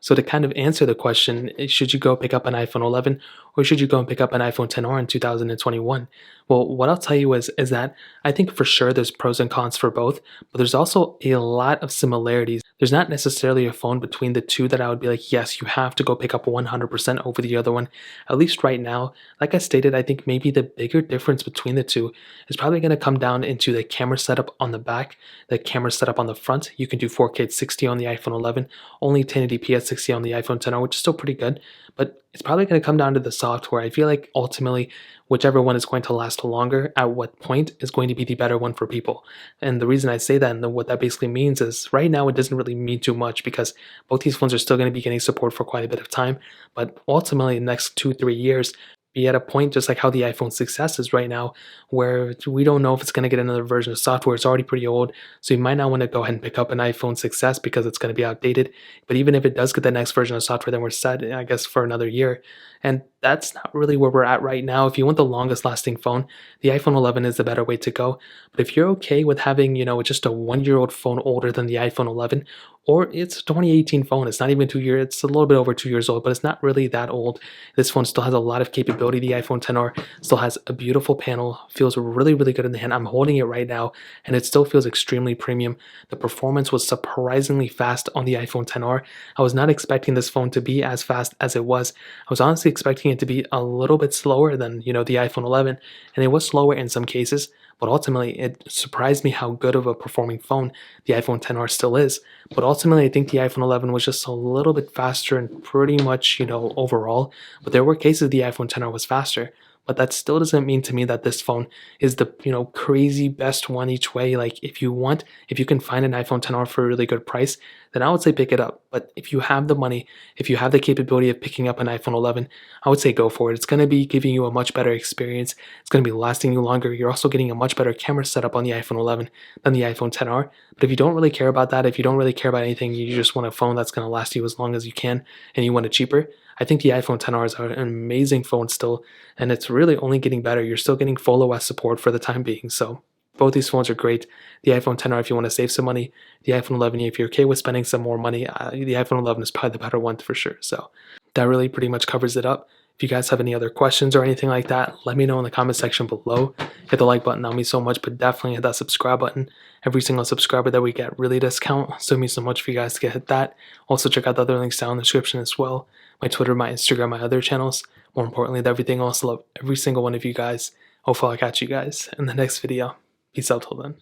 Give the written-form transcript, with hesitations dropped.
So to kind of answer the question, should you go pick up an iPhone 11 or should you go and pick up an iPhone 10R in 2021? Well, what I'll tell you is that I think for sure there's pros and cons for both, but there's also a lot of similarities. There's not necessarily a phone between the two that I would be like, yes, you have to go pick up 100% over the other one. At least right now, like I stated, I think maybe the bigger difference between the two is probably going to come down into the camera setup on the back, the camera setup on the front. You can do 4K at 60 on the iPhone 11, only 1080p at 60 on the iPhone 10R, which is still pretty good, but it's probably going to come down to the software. I feel like ultimately, whichever one is going to last longer at what point is going to be the better one for people. And the reason I say that and what that basically means is right now it doesn't really mean too much because both these phones are still going to be getting support for quite a bit of time. But ultimately, the next 2, 3 years, be at a point just like how the iPhone 6s is right now, where we don't know if it's going to get another version of software. It's already pretty old, so you might not want to go ahead and pick up an iPhone 6s because it's going to be outdated. But even if it does get the next version of software, then we're set, I guess, for another year. And that's not really where we're at right now. If you want the longest lasting phone, the iPhone 11 is the better way to go. But if you're okay with having, just a 1 year old phone older than the iPhone 11, or it's a 2018 phone, it's not even 2 years, it's a little bit over 2 years old, but it's not really that old. This phone still has a lot of capability. The iPhone 10R still has a beautiful panel, feels really, really good in the hand. I'm holding it right now, and it still feels extremely premium. The performance was surprisingly fast on the iPhone 10R. I was not expecting this phone to be as fast as it was. I was honestly expecting it to be a little bit slower than, the iPhone 11, and it was slower in some cases, but ultimately it surprised me how good of a performing phone the iPhone 10R still is. But ultimately, I think the iPhone 11 was just a little bit faster and pretty much, overall. But there were cases the iPhone 10R was faster. But that still doesn't mean to me that this phone is the, crazy best one each way. Like if you can find an iPhone 10R for a really good price, then I would say pick it up. But if you have the money, if you have the capability of picking up an iPhone 11, I would say go for it. It's going to be giving you a much better experience. It's going to be lasting you longer. You're also getting a much better camera setup on the iPhone 11 than the iPhone 10R. But if you don't really care about that, if you don't really care about anything, you just want a phone that's going to last you as long as you can, and you want it cheaper, I think the iPhone 10R is an amazing phone still, and it's really only getting better. You're still getting full OS support for the time being, so both these phones are great. The iPhone 10R if you want to save some money, the iPhone 11 if you're okay with spending some more money, the iPhone 11 is probably the better one for sure. So that really pretty much covers it up. If you guys have any other questions or anything like that, let me know in the comment section below. Hit the like button, that means so much, but definitely hit that subscribe button. Every single subscriber that we get really does count, so it means so much for you guys to hit that. Also check out the other links down in the description as well. My Twitter, my Instagram, my other channels. More importantly than everything else, love every single one of you guys. Hopefully I'll catch you guys in the next video. Peace out till then.